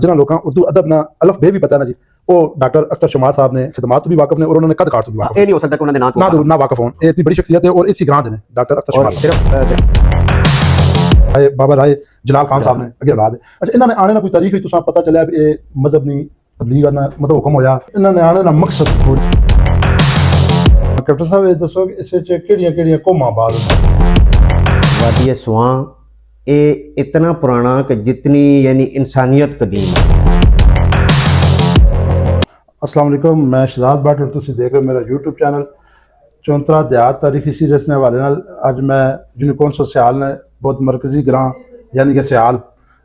जिन्होंने लोगों उर्दू अदब ना अलफ बे भी पता है ना जी, वो डॉक्टर अख्तर शुमार साहब ने खिदमात तो भी वाकफ ने और उन्होंने कद काट तो भी वाकफ ये नहीं हो सकता कि उन्होंने ना वाकफ हों। ये इतनी बड़ी शख्सियत है और इसी ग्रां दे ने डॉक्टर अख्तर और शुमार सिर्फ बाबा राय जलाल खान साहब ने अगे औलाद है। अच्छा, इन्होंने आने ना कोई तारीख भी तुसां पता चलिया ये मजहब नहीं तबलीग ना मतलब हुक्म होया, इन्होंने आने ना मकसद कैप्टन साहब ये दसो कि इस केड़ियां कौमां बाद वादी सुआं ये इतना पुराना कि जितनी यानी इंसानियत कदीम है। अस्सलाम वालेकुम, मैं शहजाद भट्ट और तुसीं देख रहे हो मेरा यूट्यूब चैनल 34 देहात तारीखी सीरीज़ ने हवाले नाल अज मैं यूनिकॉर्न सियाल ने बहुत मरकजी ग्रां यानी कि सियाल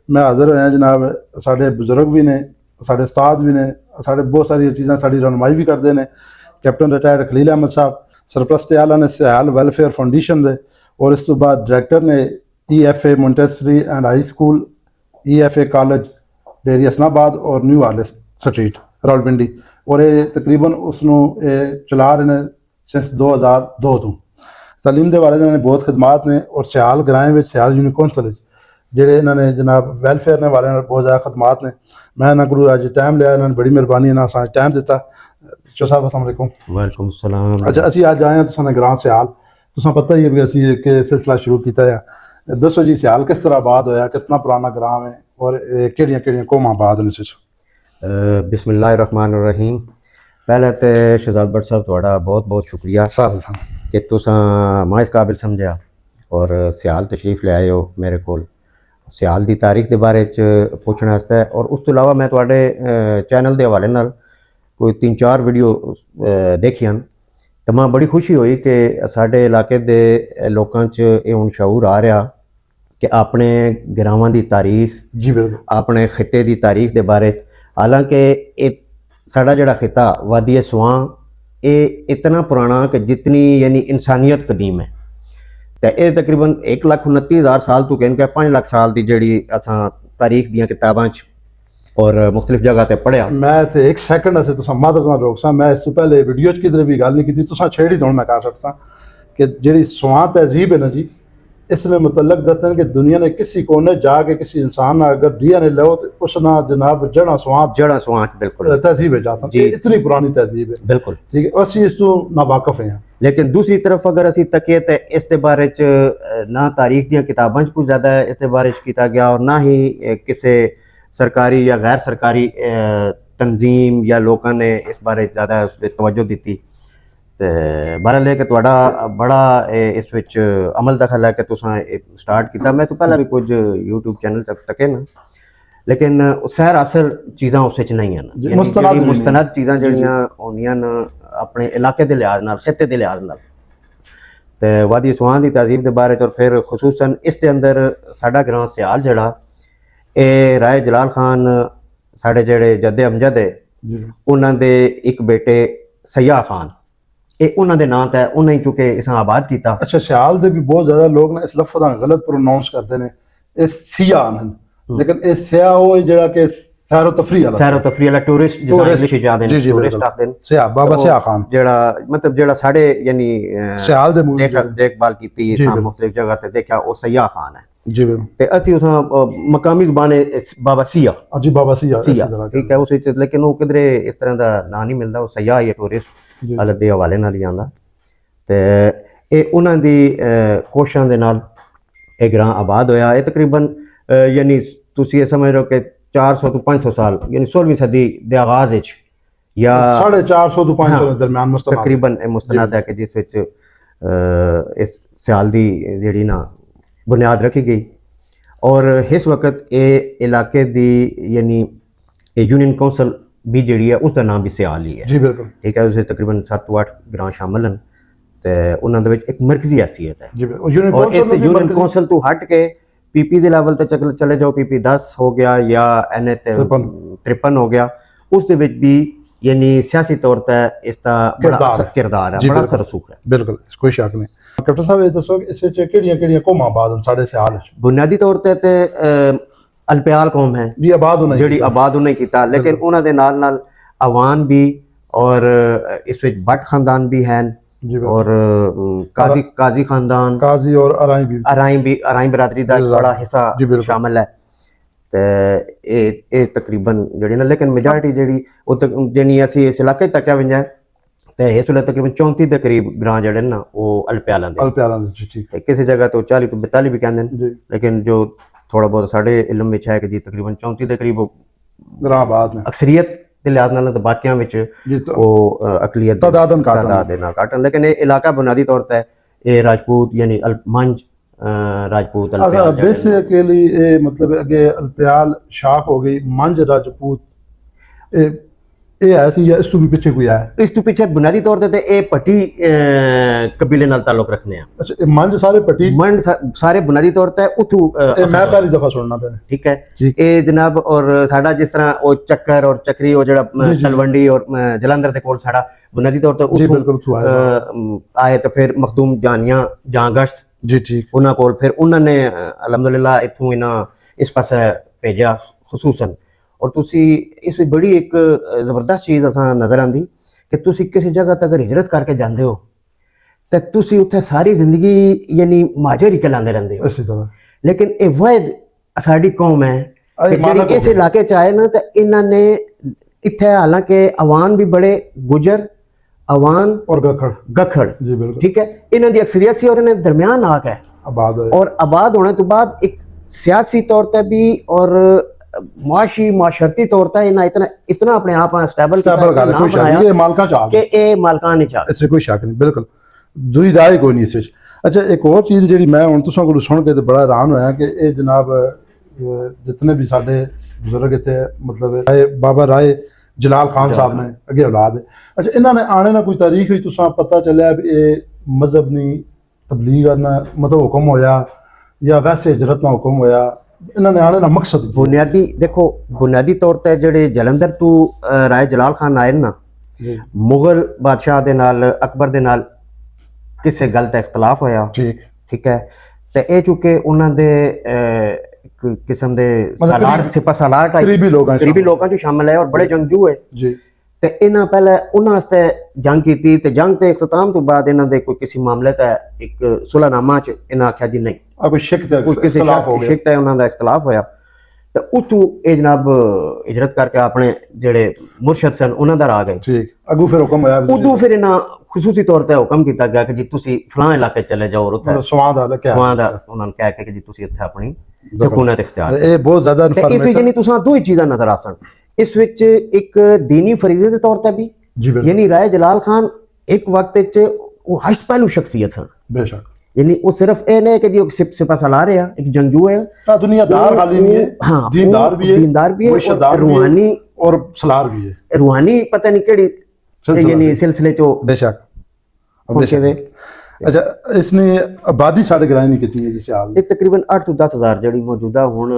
मैं हाज़र होया जनाब। साढ़े बुजुर्ग भी ने, साढ़े उस्ताद भी ने, साढ़े बहुत सारी चीज़ां साड़ी रहनुमाई भी करते हैं। कैप्टन रिटायर्ड खलील अहमद साहब सरप्रस्त आला ने सियाल वेलफेयर फाउंडेशन दे और इस तो बाद डायरैक्टर ने EFA Montessori and high school, EFA college Dheri Hasanabad और न्यू हार्लेस स्ट्रीट रावलपिंडी और ये तकरीबन उसनों चला रहे हैं सिंस 2002 तो। तलीम के बारे में बहुत खिदमात ने और सियाल ग्राएं में सियाल यूनिकॉर्न जेडे इन्होंने जनाब वेलफेयर ने बारे में बहुत ज़्यादा खिदमात ने। मैं ना गुरु अज टाइम लिया, इन्होंने बड़ी मेहरबानी ना अस टाइम दिता। चो साहब अस्सलाम वालेकुम। वालेकुम सलाम। अच्छा, असी अज आए हैं तुसां ग्रां सियाल, तुसां पता ही है भी असी एक सिलसिला शुरू किया है। दसो जी सियाल किस तरह आबाद होया, कितना पुराना ग्रां है और केड़ियां कौमां आबाद ने? बिस्मिल्लाहिर्रहमानिर्रहीम। पहले तो शहजाद भट्ट साहब तुहाड़ा बहुत बहुत शुक्रिया सर कि तुसां माइस काबिल समझा और सियाल तशरीफ ले आए हो मेरे कोल सियाल की तारीख के बारे च पूछने वास्ते। और उस तो इलावा मैं तुहाडे चैनल के हवाले नाल कोई 3-4 वीडियो देखियां तो मैं बड़ी खुशी हुई कि साडे इलाके दे लोकां च ये हुण शऊर आ रहा कि अपने ग्रावां की तारीख जी बिल्कुल अपने खिते की तारीख के बारे। हालांकि साड़ा जिहड़ा खिता वादी सुआं ये इतना पुराना कि जितनी यानी इंसानियत कदीम है तो ये तकरीबन 1,29,000 साल तो कहन के 5 लाख साल की जी असां तारीख दियां किताबां और मुख्तलिफ जगह पर पढ़िया। मैं तो एक सैकंड असे तुसां मादर ना रोक सा, मैं इस तो पहले वीडियो किधर भी गल नहीं की, तुसां छेड़ी तो मैं कर सकता कि जी सुआं तहजीब है ना जी, इसमें मतलब दसते हैं कि दुनिया ने किसी कोने जाके किसी इंसान अगर DNA लो तो उसना जनाब जड़ा सुआं बिल्कुल तहजीब है जाता है, इतनी पुरानी तहजीब है बिल्कुल ठीक है। असी इस तो ना वाकफ हैं। लेकिन दूसरी तरफ अगर असी तकीए तो इस बारे च ना तारीख दियां किताबां च कुछ ज़्यादा इस बारे च किया गया और ना ही किसी सरकारी या गैर सरकारी तंजीम या लोगों ने इस बारे ज़्यादा उस पर तवज्जो दी। तो बहरहाल कि तुहाडा बड़ा इस विच अमल दखल है कि तुसां स्टार्ट किया। मैं तो पहले भी कुछ यूट्यूब चैनल तके ना, लेकिन सैर असल चीज़ां उस नहीं है, मुस्तनद चीज़ां जड़ियां होंदियां न अपने इलाके के लिहाज नाल खिते के लिहाज नाल ते वादी सुआं की तहजीब के बारे और फिर खसूसन इस दे अंदर साडा ग्रां सियाल जड़ा ए राय जलाल खान साढ़े जेड़े जद्दे अमजद है उन्हां दे एक बेटे सयाह खान ये उन्हां दे नाम ते उन्हें चुके इस आबाद किया। अच्छा, सियाल दे भी बहुत ज़्यादा लोग ना इस लफ्ज़ दा गलत प्रोनाउंस करते हैं, इस सिया आनन, लेकिन इस सिया वो जड़ा कि सैरो तफरी वाला टूरिस्ट इंग्लिश जादे ने टूरिस्ट आखदे ने सिया बाबा सिया खान जड़ा मतलब जड़ा साढ़े यानी सियाल दे देखभाल कीती मुख्तलिफ जगह ते देखा वो सयाह खान है जी ते असी उस मकामी ज़बाने बाबा सिया जी बाबा सिया ठीक है उस लेकिन वो किधरे इस तरह का ना नहीं मिलता, वो सयाह या टूरिस्ट अलग के हवाले नाल ही आंदा ते ये उन्हां दी कोशिशां दे नाल ये ग्रां आबाद होया। ये तकरीबन यानी तुसीं ये समझ लो कि 400 तो 500 साल यानी 16वीं सदी के आगाज या 450 तो 500 के दरमियान तकरीबन मुस्तनद है कि जिस विच इस सियाल दी जेड़ी ना बुनियाद रखी गई। और इस वक्त ये इलाके दी यानी यूनियन कौंसल भी जी है उसका नाम भी सियाल ही है जी बिल्कुल ठीक है। उसे तकरीबन 7-8 ग्रां शामिल हैं तो उन्होंने एक मरकजी हैसियत है जी। और इस यूनियन कौंसल तो हट के PP के लेवल तक चले जाओ, PP 10 हो गया या NA 53 हो गया, उस भी यानी सियासी तौर पर इसका बड़ा किरदार है, बड़ा असर रसूख है बिल्कुल कोई शक नहीं। कैप्टन साहब ये दसो इस केड़ियां कौमां आबाद साढ़े सियाल बुनियादी तौर पर अलप्याल कौम है जी आबाद उन्हें किया, लेकिन उन्होंने नाल अवान भी और इस बट खानदान भी हैं और काजी खानदान काजी और अराई बरादरी का बड़ा हिस्सा शामिल है। ਤੇ ਇਹ ਤਕਰੀਬਨ ਜਿਹੜੀ ਨਾ ਲੇਕਿਨ ਮੈਜੋਰਿਟੀ ਜਿਹੜੀ ਉਹ ਤੱਕ ਜਿਹੜੀ ਅਸੀਂ ਇਸ ਇਲਾਕੇ 'ਚ ਤੱਕਿਆ ਵਿੰਜਾ ਤੇ ਇਸ ਵੇਲੇ ਤਕਰੀਬਨ 34 ਦੇ ਕਰੀਬ ਗ੍ਰਾਂ ਜਿਹੜੇ ਨੇ ਨਾ ਉਹ ਅਲਪਿਆਲਾਂ ਦੇ ਅਲਪਿਆਲਾਂ ਦੇ ਜੀ ਠੀਕ ਤੇ ਕਿਸੇ ਜਗ੍ਹਾ ਤੋਂ 40 ਤੋਂ 42 ਵੀ ਕਹਿੰਦੇ ਨੇ ਜੀ ਲੇਕਿਨ ਜੋ ਥੋੜਾ ਬਹੁਤ ਸਾਡੇ ਇਲਮ ਵਿੱਚ ਹੈ ਕਿ ਜੀ ਤਕਰੀਬਨ 34 ਦੇ ਕਰੀਬ ਗ੍ਰਾਂ ਆਬਾਦ ਨੇ ਅਕਸਰੀਅਤ ਦੇ ਲਿਹਾਜ਼ ਨਾਲ ਤਾਂ ਬਾਕੀਆਂ ਵਿੱਚ ਜੀ ਉਹ ਅਕਲੀਅਤ ਤਾਦਾਦਨ ਘੱਟ ਤਾਦਾਦ ਦੇ ਨਾਲ ਘੱਟ ਹਨ ਲੇਕਿਨ ਇਹ ਇਲਾਕਾ ਬੁਨਿਆਦੀ ਤੌਰ ਤੇ ਇਹ ਰਾਜਪੂਤ ਯਾਨੀ ਮੰਝ ਰਾਜਪੂਤ अच्छा ਅਲਪਿਆਲ ਜਿਹੜੇ ਨੇ। बेसिकली ये मतलब अगे अल्पयाल शाख हो गई मंझ राजपूत ये आया थी या इस तो भी पीछे कोई आया ਇਸ ਤੋਂ ਪਿੱਛੇ ਬੁਨਿਆਦੀ ਤੌਰ ਤੇ ਇਹ ਪੱਟੀ ਕਬੀਲੇ ਨਾਲ ਤਾਲੁਕ ਰੱਖਦੇ ਆ अच्छा ये मंझ सारे पट्टी ਮੰਡ ਸਾਰੇ ਬੁਨਿਆਦੀ ਤੌਰ ਤੇ ਉਥੋਂ ये मैं पहली दफा सुनना पे ਠੀਕ ਹੈ ਜੀ। ਇਹ ਜਨਾਬ ਔਰ ਸਾਡਾ ਜਿਸ ਤਰ੍ਹਾਂ ਉਹ ਚੱਕਰ ਔਰ ਚੱਕਰੀ ਉਹ ਜਿਹੜਾ ਤਲਵੰਡੀ ਔਰ ਜਲੰਧਰ ਦੇ ਕੋਲ ਸਾਡਾ ਬੁਨਿਆਦੀ ਤੌਰ ਤੇ जी ਉੱਥੋਂ बिल्कुल तू आया ਆਏ ਤੇ ਫਿਰ ਮਖਦੂਮ ਜਾਨੀਆਂ ਜਾਂ ਗਸ਼ਤ जी ठीक ਉਹਨਾਂ ਕੋਲ ਫਿਰ ਉਹਨਾਂ ਨੇ ਅਲਹਮਦੁਲਿਲਾ ਇੱਥੋਂ ਇਹਨਾਂ ਇਸ ਪਾਸੇ ਭੇਜਿਆ ਖੁਸੂਸਨ ਔਰ ਤੁਸੀਂ ਇਸ ਵਿੱਚ ਬੜੀ ਇੱਕ ਜ਼ਬਰਦਸਤ ਚੀਜ਼ ਅਸਾਂ ਨਜ਼ਰ ਆਂਦੀ ਕਿ ਤੁਸੀਂ ਕਿਸੇ ਜਗ੍ਹਾ ਤੱਕ ਹਿਜਰਤ ਕਰਕੇ ਜਾਂਦੇ ਹੋ ਤੇ ਤੁਸੀਂ ਉੱਥੇ ਸਾਰੀ ਜ਼ਿੰਦਗੀ ਯਾਨੀ ਮਾਜਰ ਹੀ ਕਹਿਲਾਉਂਦੇ ਰਹਿੰਦੇ ਹੋ इसी तरह ਲੇਕਿਨ ਇਹ ਵਾਹਿਦ ਸਾਡੀ ਕੌਮ ਹੈ ਅਰੇ ਕਿ ਜਿਹੜੀ ਮਾਨਕ ਇਸ ਇਲਾਕੇ ਚ ਆਏ ਨਾ ਤੇ ਇਹਨਾਂ ਨੇ ਇੱਥੇ ਹਾਲਾਂਕਿ ਅਵਾਨ ਵੀ ਬੜੇ ਗੁਜਰ ਅਵਾਨ और गखड़ ਗਖੜ जी बिल्कुल ਠੀਕ ਹੈ ਇਹਨਾਂ ਦੀ ਅਕਸਰੀਅਤ ਸੀ ਔਰ ਇਹਨਾਂ ਦੇ ਦਰਮਿਆਨ ਆ ਕੇ आबाद है और आबाद होने तो बाद एक सियासी तौर पर भी और मुआशी माशरती तौर पर इतना इतना अपने आप स्टेबल स्टेबल कर कोई शक नहीं ये मालका चाह कि ये मालकान नहीं चाहते इससे कोई शक नहीं बिल्कुल दूई राय कोई नहीं इस अच्छा एक और चीज़ जी मैं हूँ तुसां कोल सुन के तो बड़ा हैरान होया कि ये जनाब जितने भी साडे बुजुर्ग इतने मतलब राय बाबा राय जलाल खान साहब ने अगे औलाद है अच्छा इन्होंने आने ना कोई तारीख हुई तुसां पता चलिया भी ये मजहब नहीं तबलीग करना मतलब हुक्म होया या वैसे हिजरत ना हुक्म होया इन्होंने आने ना मकसद की? बुनियादी देखो बुनियादी तौर पर ਜਿਹੜੇ ਜਲੰਧਰ ਤੋਂ ਰਾਏ ਜਲਾਲ ਖਾਨ ਆਏ ਨਾ जी ਮੁਗਲ ਬਾਦਸ਼ਾਹ ਦੇ ਨਾਲ ਅਕਬਰ ਦੇ ਨਾਲ ਕਿਸੇ ਗੱਲ ਤੇ ਇਖਤਲਾਫ ਹੋਇਆ ठीक ਠੀਕ ਹੈ ਤੇ ਇਹ ਚੁੱਕੇ ਉਹਨਾਂ ਦੇ ਇੱਕ ਕਿਸਮ ਦੇ ਸਾਲਾਰ ਸਿਪਾ ਸਾਲਾਰ ਟਾਈਪ करीबी लोग हैं ਕਰੀਬੀ ਲੋਕਾਂ ਚ ਸ਼ਾਮਲ ਹੈ ਔਰ ਬੜੇ ਜੰਗਜੂ ਹੈ जी ਤੇ ਇਹਨਾਂ ਪਹਿਲੇ ਉਹਨਾਂ ਵਾਸਤੇ ਜੰਗ ਕੀਤੀ ਤੇ ਜੰਗ ਤੇ ਇਖਤਤਾਮ ਤੋਂ ਬਾਅਦ ਇਹਨਾਂ ਦੇ ਕੋਈ ਕਿਸੇ ਮਾਮਲੇ ਤੇ ਇੱਕ ਸੁਲਹਨਾਮਾ ਚ ਇਹਨਾਂ ਆਖਿਆ ਜੀ ਨਹੀਂ अब कोई शिक थे ਕੋਈ ਕਿਸੇ इख्तलाफ हो गया ਸ਼ਿਕ ਤੇ ਉਹਨਾਂ ਦਾ ਇਖਤਲਾਫ ਹੋਇਆ ਤੇ ਉਤੋਂ ਇਹ ਜਨਾਬ ਹਿਜਰਤ ਕਰਕੇ ਆਪਣੇ ਜਿਹੜੇ ਮੁਰਸ਼ਦ ਸਨ ਉਹਨਾਂ ਦਾ ਆ ਗਏ ठीक अगू फिर हुक्म होया भी ਉਦੋਂ ਫਿਰ ਇਹਨਾਂ ਖੁਸੂਸੀ ਤੌਰ ਤੇ ਹੁਕਮ ਕੀਤਾ ਗਿਆ ਕਿ ਜੀ ਤੁਸੀਂ ਫਲਾਂ ਇਲਾਕੇ ਚਲੇ ਜਾਓ ਔਰ ਉੱਥੇ मतलब स्वाद आ क्या ਸਵਾਂ ਦਾ ਉਹਨਾਂ ਨੂੰ ਕਹਿ ਕੇ ਕਿ ਜੀ ਤੁਸੀਂ ਇੱਥੇ ਆਪਣੀ ਸਕੂਨਤ ਇਖਤਿਆਰ ये बहुत ज्यादा ਤੇ ਇਸ ਵਿੱਚ ਯਾਨੀ ਤੁਸੀਂ ਦੋ ਹੀ ਚੀਜ਼ਾਂ ਨਜ਼ਰ ਆ ਸਨ ਇਸ ਵਿੱਚ ਇੱਕ ਦੀਨੀ ਫਰੀਜ਼ੇ ਦੇ ਤੌਰ ਤੇ ਵੀ जी बिल्कुल ਯਾਨੀ ਰਾਏ ਜਲਾਲ ਖਾਨ ਇੱਕ ਵਕਤ ਵਿੱਚ ਉਹ ਹਸ਼ਤ ਪਹਿਲੂ ਸ਼ਖਸੀਅਤ ਸਨ बेशक ਯਾਨੀ ਉਹ ਸਿਰਫ ਇਹ ਨਹੀਂ ਕਿ ਜੀ ਉਹ ਸਿਪਾ ਸਲਾਰ ਹੈ ਇੱਕ ਜੰਗਜੂ ਹੈ हाँ दुनियादार खाली नहीं है हाँ, दीनदार भी है दीनदार भी है मुर्शिदार और भी है, रूहानी और सलार भी है रूहानी पता नहीं केड़ी सिलसिला यानी से। सिलसिले चो बेशक पहुंचे वे अच्छा इसने आबादी साढ़े ग्रां नहीं कितनी है जिसे हाल ਇਹ ਤਕਰੀਬਨ 8 ਤੋਂ 10000 ਜਿਹੜੀ ਮੌਜੂਦਾ ਹੁਣ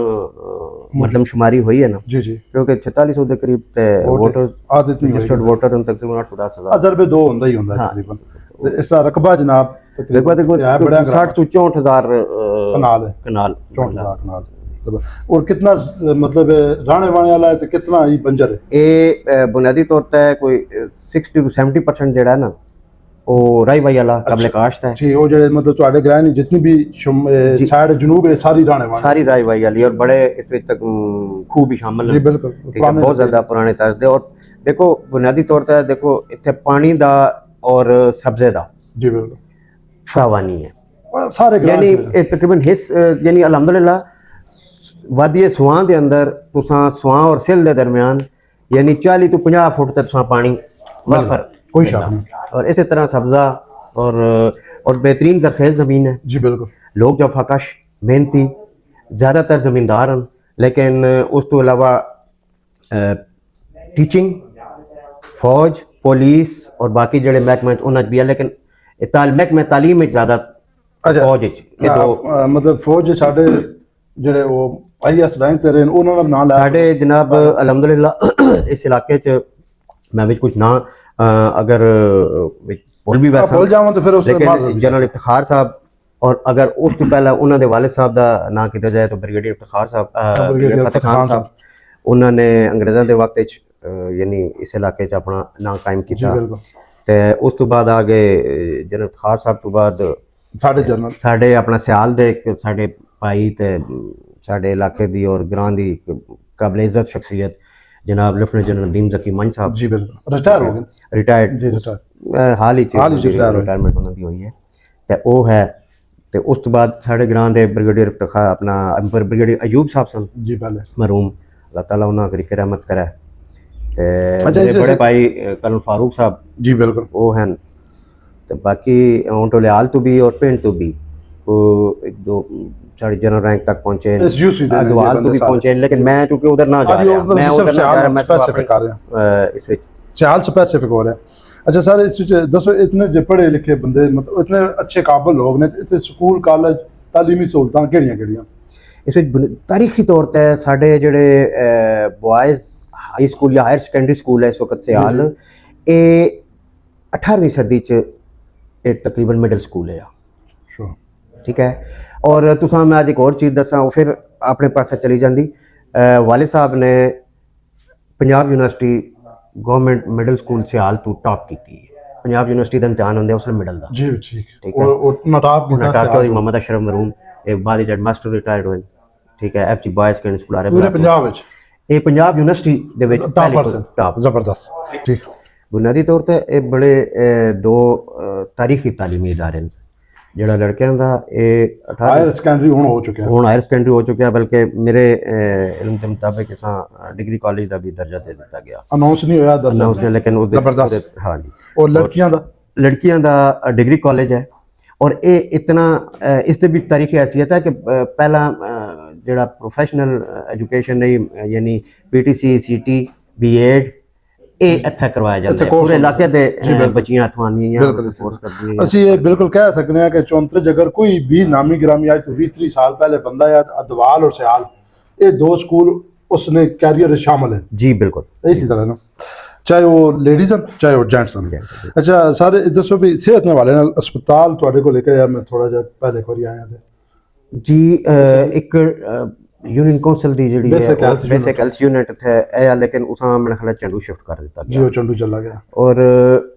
ਮਤਲਬ ਸ਼ੁਮਾਰੀ ਹੋਈ ਹੈ ਨਾ जी जी ਕਿਉਂਕਿ 4600 ਦੇ ਕਰੀਬ ਤੇ ਵੋਟਰ आदत नहीं ਰਜਿਸਟਰਡ ਵੋਟਰ ਹੁਣ ਤਕਰੀਬਨ 8 ਤੋਂ 10000 अजरबे दो ਹੁੰਦਾ ਹੀ ਹੁੰਦਾ ਤਕਰੀਬਨ ਤੇ ਇਸ ਦਾ ਰਕਬਾ ਜਨਾਬ ਦੇਖੋ ਤਕਰੀਬਨ ਹੈ ਬੜਾ 60 ਤੋਂ 64000 ਕਨਾਲ ਹੈ ਕਨਾਲ 64 ਕਨਾਲ और कितना मतलब रहने वाले वाला है तो कितना ही बंजर है ਇਹ ਬੁਨਿਆਦੀ ਤੌਰ ਤੇ ਕੋਈ 60 ਤੋਂ 70% ਜਿਹੜਾ ਹੈ ਨਾ ਉਹ ਰਾਈ ਵਾਈ ਵਾਲਾ ਕਾਬਲੇ ਕਾਸ਼ਤ ਹੈ जी वो जो मतलब ਤੁਹਾਡੇ ग्रां नहीं जितनी भी साइड जनूब है सारी रहने वाले सारी राय वाई वाली और बड़े इसमें तक खूब ही शामिल जी हैं बिल्कुल ठीक है बहुत ज्यादा पुराने तर्ज दे और देखो बुनियादी तौर पर देखो इतने पानी दा और सब्जे दा जी बिल्कुल फरावानी है सारे ग्रां यानी तकरीबन हिस्स यानी अल्हम्दुलिल्लाह वादी सुआं दे अंदर तुसां सुआं और सिल दे दरमियान यानी 40 तो 50 फुट तक तुसां पानी वफर कोई शक नहीं और इसी तरह सब्जा और बेहतरीन जरखेज ज़मीन है जी बिल्कुल लोग जब फकश मेहनती ज़्यादातर ज़मींदार हैं लेकिन उस तो अलावा टीचिंग फौज पुलिस और बाकी जड़े महकमे उन्हें भी है लेकिन महकमे तालीम में ज़्यादा अच्छा। फौज ये तो मतलब फौज साढ़े ਜਿਹੜੇ ਉਹ ਆਈਐਸ ਰੈਂਕ ਤੇ ਰਹੇ ਨੇ ਉਹਨਾਂ ਦਾ ਨਾਮ ਲੈ साढ़े जनाब अल्हम्दुलिल्लाह इस इलाके च मैं भी कुछ ना अगर भूल भी वैसा भूल जावां तो फिर उसके बाद लेकिन जनरल इफ्तिखार साहब और अगर उस तो पहले उन्होंने वालिद साहब का ना किया जाए तो ब्रिगेडियर इफ्तिखार साहब ब्रिगेडियर फतेह खान साहब उन्होंने अंग्रेज़ों के वक्त यानी इस इलाके च अपना नाम कायम किया ते उस तो बाद आ गए जनरल इफ्तिखार साहब तो बाद साढ़े जनरल साढ़े अपना सियाल दे साढ़े भाई ते ਸਾਡੇ ਇਲਾਕੇ ਦੀ ਔਰ ਗ੍ਰਾਂ ਦੀ ਕਾਬਲੇ ਇੱਜ਼ਤ ਸ਼ਖਸੀਅਤ ਜਨਾਬ ਲੈਫਟੀਨੈਂਟ ਜਨਰਲ ਨਦੀਮ ਜ਼ਕੀ ਮੰਚ ਸਾਹਿਬ ਜੀ ਬਿਲਕੁਲ ਰਿਟਾਇਰ ਹੋ ਗਏ ਰਿਟਾਇਰਡ ਜੀ ਰਿਟਾਇਰ ਹਾਲ ਹੀ retire ਉਹਨਾਂ ਦੀ ਹੋਈ ਹੈ ਤੇ ਉਹ ਹੈ ਤੇ ਉਸ ਤੋਂ ਬਾਅਦ ਸਾਡੇ ਗ੍ਰਾਂ ਦੇ ਬ੍ਰਿਗੇਡੀਅਰ ਇਫਤਖਾਰ ਆਪਣਾ ਬ੍ਰਿਗੇਡੀਅਰ ਅਯੂਬ ਸਾਹਿਬ ਸਨ ਜੀ ਪਹਿਲੇ ਮਰਹੂਮ ਅੱਲਾਹ ਤਾਲਾ ਉਹਨਾਂ ਕਰੀ ਰਹਿਮਤ ਕਰੇ ਤੇ ਅੱਛਾ, ਮੇਰੇ ਬੜੇ ਭਾਈ ਕਰਨਲ फारूक साहब जी बिल्कुल वो हैं तो बाकी ओंटोले आल तो भी और पेंट तो भी वो एक दो साढ़े जनरल रैंक तक पहुंचे अदवाल तो भी पहुंचे लेकिन मैं चूंकि उधर ना जा रहा मैं उधर ना जा रहा मैं स्पेसिफिक आ रहे हैं इस विच सियाल स्पेसिफिक हो रहा है अच्छा सर इस विच दसो इतने जो पढ़े लिखे बंदे मतलब इतने अच्छे काबिल लोग ने इतने स्कूल कॉलेज तालीमी सहूलतां केड़ियां इस विच तारीखी तौर ते साडे जेड़े बॉयज हाई स्कूल या हायर सेकेंडरी स्कूल है इस वक्त सियाल ये 18वीं सदी च एक तकरीबन मिडल स्कूल है ठीक है और तुसा मैं अज एक और चीज़ दसा वो फिर अपने पास चली जाती वाले साहब ने Punjab university government middle school Sial तो टॉप की पंजाब यूनिवर्सिटी का इम्तिहान होंगे उसने मिडल का जी ठीक है नटाप चौधरी मोहम्मद अशरफ मरूम एक बाद हेडमास्टर रिटायर्ड हुए ठीक है FG बॉयज सेकेंडरी स्कूल आ रहे पूरे पंजाब विच ਇਹ ਪੰਜਾਬ ਯੂਨੀਵਰਸਿਟੀ ਦੇ ਵਿੱਚ टॉप ਜ਼ਬਰਦਸਤ ਠੀਕ ਬੁਨਿਆਦੀ ਤੌਰ ਤੇ ਇਹ ਬੜੇ ਦੋ ਤਾਰੀਖੀ ਤਾਲੀਮੀ ਇਦਾਰੇ ਨੇ ਜਿਹੜਾ ਲੜਕਿਆਂ ਦਾ ਇਹ 18 ਹਾਇਰ ਸੈਕੰਡਰੀ ਹੁਣ ਹਾਇਰ ਸੈਕੰਡਰੀ ਹੋ ਚੁੱਕਿਆ ਬਲਕਿ ਮੇਰੇ ਇਲਮ ਦੇ ਮੁਤਾਬਿਕ ਇਸਾਂ ਡਿਗਰੀ ਕਾਲਜ ਦਾ ਵੀ ਦਰਜਾ ਦੇ ਦਿੱਤਾ ਗਿਆ ਅਨਾਉਂਸ ਨਹੀਂ ਹੋਇਆ ਦਰਜਾ ਅਨਾਉਂਸ ਨੇ ਲੇਕਿਨ ਉਹਦੇ ਜ਼ਬਰਦਸਤ ਹਾਂ ਜੀ और लड़कियां ਦਾ डिग्री कॉलेज है और ये इतना इससे भी तारीखी हैसियत है कि पहला जोड़ा प्रोफेशनल एजुकेशन नहीं यानी PTC CT BEd ये इत्थे करवाया जाता है पूरे इलाके दे बच्चियां इत्थों आंदियां कोर्स करदियां ਅਸੀਂ ਇਹ ਬਿਲਕੁਲ ਕਹਿ ਸਕਦੇ ਹਾਂ ਕਿ 34 ਅਗਰ ਕੋਈ ਵੀ ਨਾਮੀ ਗ੍ਰਾਮੀ ਅੱਜ ਤੋਂ 20-30 ਸਾਲ पहले बंदा या अदवाल और सियाल ये दो स्कूल उसने कैरियर शामिल है जी बिल्कुल इसी तरह ना ਚਾਹੇ ਉਹ ਲੇਡੀਜ਼ ਹਨ ਚਾਹੇ ਉਹ ਜੈਂਟਸ ਹਨ ਅੱਛਾ ਸਾਰੇ ਦੱਸੋ ਵੀ ਸਿਹਤ ਦੇ ਹਵਾਲੇ ਨਾਲ ਹਸਪਤਾਲ ਤੁਹਾਡੇ ਕੋਲ ਲੈ ਕੇ ਆਇਆ ਮੈਂ ਥੋੜਾ ਜਿਹਾ ਪਹਿਲੇ ਇੱਕ ਵਾਰੀ ਆਇਆ ਤੇ ਜੀ ਇੱਕ यूनियन काउंसिल ਦੀ ਜਿਹੜੀ ਹੈ ਬੇਸਿਕ ਹੈਲਥ ਯੂਨਿਟ ਥੇ ਇਹ ਲੇਕਿਨ ਉਸਾਂ ਮੇਰੇ ਖਿਆਲ ਚੰਡੂ ਸ਼ਿਫਟ ਕਰ ਦਿੱਤਾ ਗਿਆ ਜੀ ਉਹ ਚੰਡੂ ਚਲਾ ਗਿਆ ਔਰ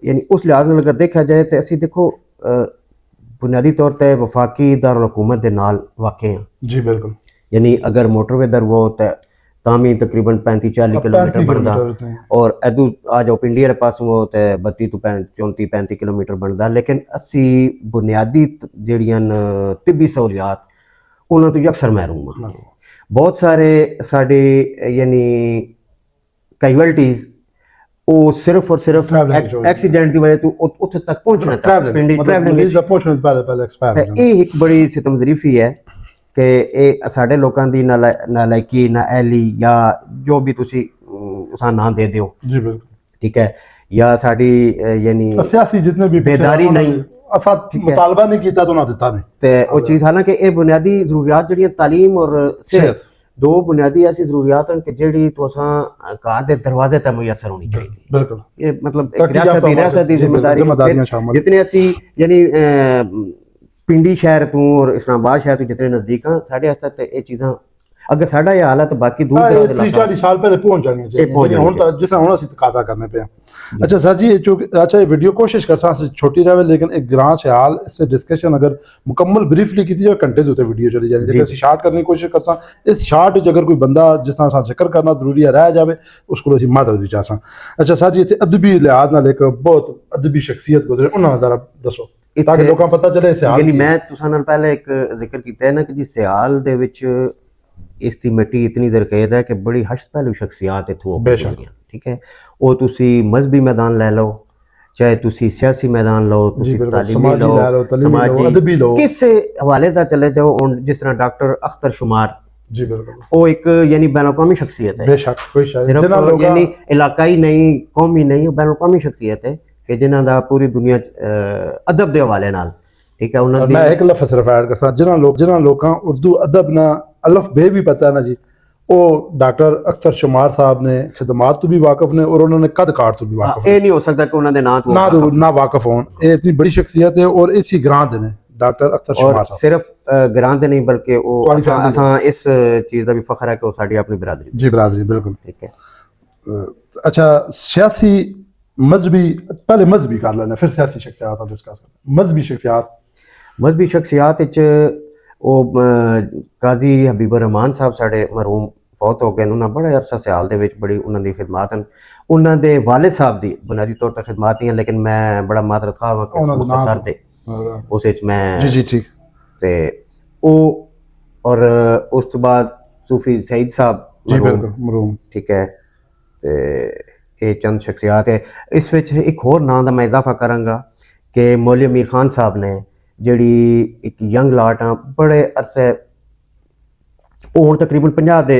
ਯਾਨੀ ਉਸ ਲਿਹਾਜ਼ ਨਾਲ ਅਗਰ ਦੇਖਿਆ ਜਾਏ ਤੇ ਅਸੀਂ ਦੇਖੋ ਬੁਨਿਆਦੀ ਤੌਰ ਤੇ ਵਫਾਕੀ ਦਾਰੁਲ ਹਕੂਮਤ ਦੇ ਨਾਲ ਵਾਕਿਆ ਹਾਂ ਜੀ ਬਿਲਕੁਲ यानी अगर मोटरवे दर वो तो तामी तकरीबन 35-40 किलोमीटर बनता और इदू आ जाओ पिंडी वाले पासों वो तो 32 तो 34-35 किलोमीटर बनता लेकिन असी बुनियादी जड़ियां तिब्बी सहूलियात उन्होंने तो अक्सर महरूम हाँ बहुत सारे साढ़े यानी कैजुअलिटीज़ वो सिर्फ और सिर्फ एक्सीडेंट की वजह तो उत्थे तक पहुंचना पिंडी ट्रैवलिंग ये एक बड़ी सितमज़रीफी है कि ਇਹ ਸਾਡੇ ਲੋਕਾਂ ਦੀ ਨਾਲਾਇਕੀ ਨਾਅਹਿਲੀ ਜਾਂ ਜੋ ਵੀ ਤੁਸੀਂ ਉਸਾਂ ਨਾਂ ਦੇ ਦਿਓ ਜੀ ਬਿਲਕੁਲ ਠੀਕ ਹੈ ਜਾਂ ਸਾਡੀ ਯਾਨੀ ਸਿਆਸੀ ਜਿੰਨੇ ਵੀ ਬੇਦਾਰੀ ਨਹੀਂ ਅਸਾਂ ਮੁਤਾਲਬਾ ਨਹੀਂ ਕੀਤਾ ਤਾਂ ਉਹਨਾਂ ਦਿੱਤਾ ਨਹੀਂ ਤੇ ਉਹ ਚੀਜ਼ ਹਾਲਾਂਕਿ ਇਹ ਬੁਨਿਆਦੀ ਜ਼ਰੂਰੀਅਤ ਜਿਹੜੀਆਂ ਤਾਲੀਮ ਔਰ ਸਿਹਤ ਦੋ ਬੁਨਿਆਦੀ ਐਸੀ ਜ਼ਰੂਰੀਅਤ ਹਨ ਕਿ ਜਿਹੜੀ ਤੁਸਾਂ ਘਰ ਦੇ ਦਰਵਾਜ਼ੇ ਤੇ ਮੁਯੱਸਰ ਹੋਣੀ ਚਾਹੀਦੀ ਬਿਲਕੁਲ ਇਹ ਮਤਲਬ ਰਿਆਸਤ ਦੀ ਜ਼ਿੰਮੇਵਾਰੀ ਜਿਤਨੇ ਅਸੀਂ ਯਾਨੀ पिंडी शहर तू और इस्लामाबाद शहर तू जितने नज़दीक हैं साढ़े वास्ते ये चीज़ां अगर साढ़ा ये हाल है तो बाकी दूर 30-40 साल पहले पहुंच जानी चाहिए हुण तो जिस हुण असि तकादा करने पे अच्छा सर जी अच्छा ये वीडियो कोशिश करसा छोटी रहे लेकिन एक ग्रां से हाल इससे डिस्कशन अगर मुकम्मल ब्रीफली की जाए घंटे दे वीडियो चली जाए लेकिन असि शार्ट करने की कोशिश करसा इस शार्ट अगर कोई बंदा जिस तरह सा जिक्र करना जरूरी है रह जाए उसको असि मादरत भी चाहसा अच्छा सर जी इत्थे अदबी लिहाज नाल एक बहुत अदबी शख्सियत गुजरे उन्हां जरा दसो ताकि लोगों पता चले सियाल यानी मैं तुसां नाल पहले एक जिक्र कीता है ना कि जी सियाल दे विच इस दी मिट्टी इतनी जरखेज है कि बड़ी हश्त पहलू शख्सियात इत्थों ठीक है वो तुसी मजहबी मैदान ले लो चाहे तुसी सियासी मैदान लो तुसी तालीमी लो समाजी अदबी लो किस हवाले दा चले जाओ जिस तरह डॉक्टर अख्तर शुमार जी बिल्कुल वो एक यानी बैनुल-अक़वामी शख्सियत है बेशक कोई सिर्फ यानी इलाकाई नहीं कौमी नहीं बैनुल-अक़वामी शख्सियत है कि जिन्हां दा पूरी दुनिया अदब दे हवाले नाल ठीक है उन्हां दी मैं एक लफ्ज़ सिर्फ ऐड करसा जिन्हां लोकां उर्दू अदब ना अलफ बे भी पता है ना जी वो डॉक्टर अख्तर शुमार साहब ने खिदमात तो भी वाकिफ ने और उन्होंने कद काट तो भी वाकिफ ये नहीं हो सकता कि उन्होंने ना वाकिफ होन ये इतनी बड़ी शख्सियत है और इसी ग्रां दे ने डॉक्टर अख्तर शुमार साहब सिर्फ ग्रां दे नहीं बल्कि वो असां इस चीज़ दा भी फखर है कि वो साडी अपनी बिरादरी जी बिरादरी बिल्कुल ठीक है अच्छा सियासी मजहबी पहले मजहबी कर लेना फिर सियासी शख्सियात डिस्कस करना मजहबी शख्सियात मजहबी शख्सियात ਉਹ ਕਾਜ਼ੀ ਹਬੀਬੁਰ ਰਹਿਮਾਨ ਸਾਹਿਬ ਸਾਡੇ ਮਰਹੂਮ ਫੌਤ ਹੋ ਗਏ ਨੇ। ਉਹਨਾਂ ਬੜੇ ਅਰਸਾ ਸਿਆਲ ਦੇ ਵਿੱਚ ਬੜੀ ਉਹਨਾਂ ਦੀ ਖਿਦਮਤ ਹਨ। ਉਹਨਾਂ ਦੇ ਵਾਲਿਦ ਸਾਹਿਬ ਦੀ ਬੁਨਿਆਦੀ ਤੌਰ ਤੇ ਖਿਦਮਤ ਨਹੀਂ, ਲੇਕਿਨ ਮੈਂ ਬੜਾ ਮਾਤਰਤ ਖਾਂ ਹਾਂ ਕਿ ਮੁਖਤਸਰ ਦੇ ਉਸ ਵਿੱਚ ਮੈਂ ਜੀ ਜੀ ਠੀਕ ਤੇ ਉਹ ਔਰ ਉਸ ਤੋਂ ਬਾਅਦ ਸੂਫੀ ਸਈਦ ਸਾਹਿਬ ਜੀ ਬਿਲਕੁਲ ਮਰਹੂਮ ਠੀਕ ਹੈ। ਤੇ ਇਹ ਚੰਦ ਸ਼ਖਸੀਅਤ ਹੈ। ਇਸ ਵਿੱਚ ਇੱਕ ਹੋਰ ਨਾਂ ਦਾ ਮੈਂ ਇਜ਼ਾਫਾ ਕਰਾਂਗਾ ਕਿ ਮੌਲਵੀ ਅਮੀਰ ਖਾਨ ਸਾਹਿਬ ਨੇ, ਜਿਹੜੀ ਇੱਕ ਯੰਗ ਲਾਟ ਆ, ਬੜੇ ਅਰਸੇ ਉਹ ਹੁਣ ਤਕਰੀਬਨ 50 ਦੇ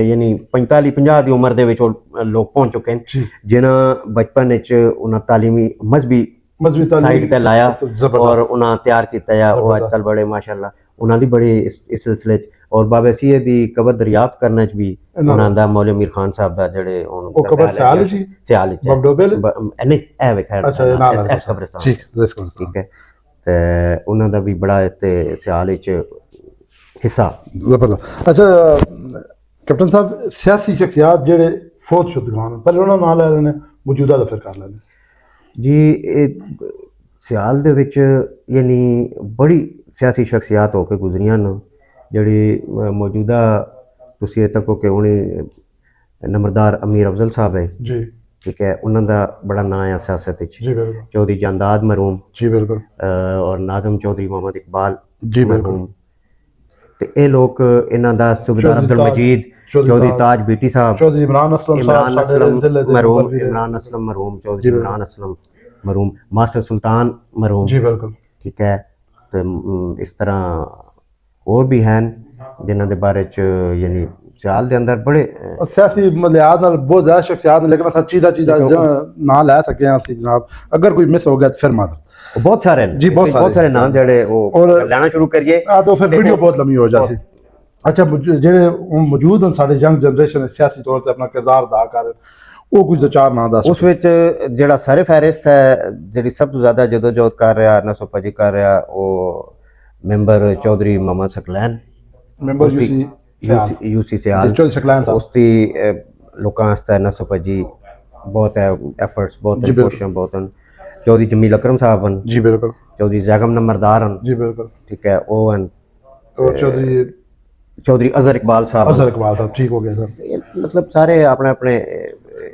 ਯਾਨੀ 45-50 ਦੀ ਉਮਰ ਦੇ ਵਿੱਚ ਉਹ ਲੋਕ ਪਹੁੰਚ ਚੁੱਕੇ ਨੇ, ਜਿਨ੍ਹਾਂ ਬਚਪਨ ਵਿੱਚ ਉਹਨਾਂ ਤਾਲੀਮੀ ਮਜ਼ਹਬੀ ਸਾਈਡ ਤੇ ਲਾਇਆ ਔਰ ਉਹਨਾਂ ਤਿਆਰ ਕੀਤਾ ਆ। ਉਹ ਅੱਜ ਕੱਲ੍ਹ ਬੜੇ ਮਾਸ਼ਾਅੱਲਾ ਉਹਨਾਂ ਦੀ ਬੜੀ ਇਸ ਸਿਲਸਿਲੇ 'ਚ ਔਰ ਬਾਬਾ ਸੀਏ ਦੀ ਕਬਰ ਦਰਿਆਫਤ ਕਰਨ 'ਚ ਵੀ ਉਹਨਾਂ ਦਾ ਮੌਲਵੀ ਅਮੀਰ ਖਾਨ ਸਾਹਿਬ ਦਾ ਜਿਹੜੇ ਉਹ ਕਬਰ ਸਿਆਲ ਜੀ ਸਿਆਲ 'ਚ ਨਹੀਂ ਇਹ ਵੇਖਿਆ ਇਸ ਕਬਰਸਤਾਨ ਠੀਕ ਹੈ। ਤੇ ਉਹਨਾਂ ਦਾ ਵੀ ਬੜਾ ਇੱਥੇ ਸਿਆਲ 'ਚ ਹਿੱਸਾ ਜ਼ਬਰਦਸਤ। ਅੱਛਾ ਕੈਪਟਨ ਸਾਹਿਬ, ਸਿਆਸੀ ਸ਼ਖਸੀਅਤ ਜਿਹੜੇ ਫੌਤ ਸ਼ੁਦਗਾਨ ਪਹਿਲੇ ਉਹਨਾਂ ਨਾਲ ਲੈ ਲੈਣੇ, ਮੌਜੂਦਾ ਦਾ ਫਿਰ ਕਰ ਲੈਣੇ ਜੀ। ਇਹ ਸਿਆਲ ਦੇ ਵਿੱਚ ਯਾਨੀ ਬੜੀ ਸਿਆਸੀ ਸ਼ਖਸੀਅਤ ਹੋ ਕੇ ਗੁਜ਼ਰੀਆਂ ਨੇ, ਜਿਹੜੀ ਮੌਜੂਦਾ ਤੁਸੀਂ ਇਹ ਤੱਕੋ ਕਿ ਉਹਨੇ ਨੰਬਰਦਾਰ ਅਮੀਰ ਅਫਜ਼ਲ ਸਾਹਿਬ ਹੈ ਜੀ ਠੀਕ ਹੈ। ਉਹਨਾਂ ਦਾ ਬੜਾ ਨਾਂ ਆ ਸਿਆਸਤ ਵਿੱਚ। ਜੀ ਬਿਲਕੁਲ। ਚੌਧਰੀ ਜਾਂਦਾਦ ਮਰਹੂਮ ਜੀ ਬਿਲकुल ਔਰ ਨਾਜ਼ਮ ਚੌਧਰੀ ਮੁਹੰਮਦ ਇਕਬਾਲ ਜੀ ਬਿਲकुल। ਤੇ ਇਹ ਲੋਕ ਇਹਨਾਂ ਦਾ ਸੁਬੇਦਾਰ ਅਬਦੁਲ ਮਜੀਦ ਚੌਧਰੀ ਤਾਜ ਬੀਟੀ ਸਾਹਿਬ, ਚੌਧਰੀ ਇਮਰਾਨ ਅਸਲਮ ਮਰਹੂਮ, ਇਮਰਾਨ ਅਸਲਮ ਮਰਹੂਮ, ਚੌਧਰੀ ਇਮਰਾਨ ਅਸਲਮ ਮਰਹੂਮ, ਮਾਸਟਰ ਸੁਲਤਾਨ ਮਰਹੂਮ ਜੀ ਬਿਲकुल ਠੀਕ ਹੈ। ਤੇ ਇਸ ਤਰ੍ਹਾਂ ਹੋਰ ਵੀ ਹਨ ਜਿਨ੍ਹਾਂ ਦੇ ਬਾਰੇ ਚ ਯਾਨੀ ਸਿਆਲ ਦੇ ਅੰਦਰ ਬੜੇ ਸਿਆਸੀ ਮਲਿਆਦ ਨਾਲ ਬਹੁਤ ਜ਼ਿਆਦਾ ਸ਼ਖਸੀਅਤ ਨੇ, ਲੇਕਿਨ ਸੱਚੀ ਦਾ ਚੀਜ਼ ਨਾ ਲੈ ਸਕੇ ਹਾਂ ਅਸੀਂ ਜਨਾਬ। ਅਗਰ ਕੋਈ ਮਿਸ ਹੋ ਗਿਆ ਤਾਂ ਫਿਰ ਮਾਦਰ ਬਹੁਤ ਸਾਰੇ ਜੀ ਬਹੁਤ ਸਾਰੇ ਨਾਮ ਜਿਹੜੇ ਉਹ ਲੈਣਾ ਸ਼ੁਰੂ ਕਰੀਏ ਤਾਂ ਫਿਰ ਵੀਡੀਓ ਬਹੁਤ ਲੰਮੀ ਹੋ ਜਾਸੀ। ਅੱਛਾ ਜਿਹੜੇ ਮੌਜੂਦ ਹਨ ਸਾਡੇ ਯੰਗ ਜਨਰੇਸ਼ਨ ਸਿਆਸੀ ਤੌਰ ਤੇ ਆਪਣਾ ਕਿਰਦਾਰ ਅਦਾ ਕਰ ਰਹੇ, ਉਹ ਕੁਝ ਦੋ ਚਾਰ ਨਾਂ ਦੱਸ। ਉਸ ਵਿੱਚ ਜਿਹੜਾ ਸਰ ਫਹਿਰਿਸਤ ਹੈ, ਜਿਹੜੀ ਸਭ ਤੋਂ ਜ਼ਿਆਦਾ ਜਦੋਜਹਿਦ ਕਰ ਰਿਹਾ, ਨਸੋਪਜੀ ਕਰ ਰਿਹਾ, ਉਹ member Chaudhary Muhammad Saqlain, member UC Sial Chaudhary Saqlain ਸਾਹਿਬ। ਉਸ ਦੀ ਲੋਕਾਂ ਵਾਸਤੇ ਨਸੋਪਜੀ ਬਹੁਤ ਹੈ, ਐਫਰਟਸ ਬਹੁਤ, ਕੋਸ਼ਿਸ਼ਾਂ ਬਹੁਤ ਹਨ। ਚੌਧਰੀ ਜਮੀਲ ਅਕਰਮ ਸਾਹਿਬ ਹਨ ਜੀ ਬਿਲकुल। ਚੌਧਰੀ ਜ਼ੈਗਮ ਨੰਬਰਦਾਰ ਹਨ ਜੀ ਬਿਲकुल ਠੀਕ ਹੈ, ਉਹ ਹਨ। ਔਰ ਚੌਧਰੀ ਅਜ਼ਹਰ ਇਕਬਾਲ ਸਾਹਿਬ ਠੀਕ ਹੋ ਗਿਆ ਸਰ। ਮਤਲਬ ਸਾਰੇ ਆਪਣੇ ਆਪਣੇ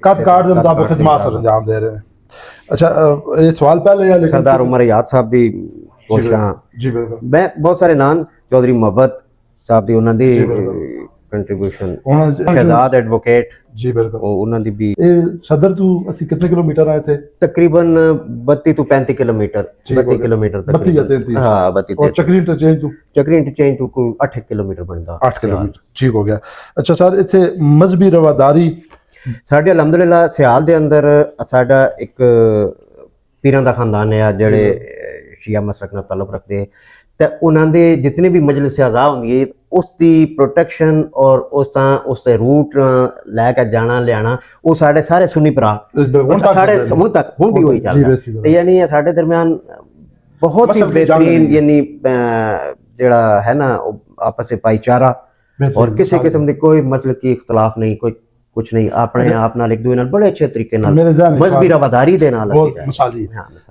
ਕੱਦ ਕਾਰਡ ਦੇ ਮੁਤਾਬਕ ਖਿਦਮਤ ਸਰ ਅੰਜਾਮ ਦੇ ਰਹੇ। ਅੱਛਾ ਇਹ ਸਵਾਲ ਪਹਿਲੇ ਜਾਂ ਸਰਦਾਰ ਉਮਰ ਯਾਦ ਸਾਹਿਬ ਦੀ ਕੋਸ਼ਿਸ਼ਾਂ ਜੀ ਬਿਲकुल। ਮੈਂ ਬਹੁਤ ਸਾਰੇ ਨਾਮ ਚੌਧਰੀ ਮੁਹੱਬਤ ਸਾਹਿਬ ਦੀ ਉਹਨਾਂ ਦੀ ਕੰਟਰੀਬਿਊਸ਼ਨ, ਸ਼ਹਿਜ਼ਾਦ ਐਡਵੋਕੇਟ ਜੀ ਬਿਲकुल ਉਹ ਉਹਨਾਂ ਦੀ ਵੀ। ਇਹ ਸਦਰ ਤੋਂ ਅਸੀਂ ਕਿੰਨੇ ਕਿਲੋਮੀਟਰ ਆਏ ਥੇ? ਤਕਰੀਬਨ 32 ਤੋਂ 35 ਕਿਲੋਮੀਟਰ 32 ਕਿਲੋਮੀਟਰ ਤੱਕ 32 ਜਾਂ 33 ਹਾਂ 32 ਔਰ ਚੱਕਰੀ ਇੰਟਰਚੇਂਜ ਤੋਂ ਕੋਈ 8 ਕਿਲੋਮੀਟਰ ਬਣਦਾ 8 ਕਿਲੋਮੀਟਰ ਠੀਕ ਹੋ ਗਿਆ। ਅੱਛਾ ਸਰ ਇੱਥੇ ਮਜ਼ਹਬੀ ਰਵਾਦਾਰੀ ਸਾਡੇ ਅਲਹਮਦੁਲਿਲਾ ਸਿਆਲ ਦੇ ਅੰਦਰ ਸਾਡਾ ਇੱਕ ਪੀਰਾਂ ਦਾ ਖਾਨਦਾਨ ਹੈ ਜਿਹੜੇ ਸ਼ੀਆ ਮਸਲਕ ਨਾਲ ਤਾਲੁਕ ਰੱਖਦੇ, ਤੇ ਉਹਨਾਂ ਦੇ ਜਿਤਨੇ ਵੀ ਮਜਲਿਸ ਆਜ਼ਾ ਹੁੰਦੀ ਹੈ ਉਸ ਦੀ ਪ੍ਰੋਟੈਕਸ਼ਨ ਔਰ ਉਸ ਦੇ ਰੂਟ ਲੈ ਕੇ ਜਾਣਾ ਲਿਆਣਾ, ਉਹ ਸਾਡੇ ਸਾਰੇ ਸੁਨੀ ਭਰਾ ਸਾਡੇ ਹੁਣ ਵੀ ਹੋਈ ਚੱਲਦਾ। ਤੇ ਯਾਨੀ ਸਾਡੇ ਦਰਮਿਆਨ ਬਹੁਤ ਹੀ ਬਿਹਤਰੀਨ ਯਾਨੀ ਜਿਹੜਾ ਹੈ ਨਾ ਆਪਸ ਵਿੱਚ ਭਾਈਚਾਰਾ ਔਰ ਕਿਸੇ ਕਿਸਮ ਦੀ ਕੋਈ ਮਸਲਕ ਕੀ ਇਖਤਲਾਫ ਨਹੀਂ, ਕੋਈ ਕੁਛ ਨਹੀਂ, ਆਪਣੇ ਆਪ ਨਾਲ ਇੱਕ ਦੂਜੇ ਨਾਲ ਬੜੇ ਅੱਛੇ ਤਰੀਕੇ ਨਾਲ ਮਜ਼ਹਬੀ ਰਵਾਦਾਰੀ ਦੇ ਨਾਲ ਮਿਸਾਲੀ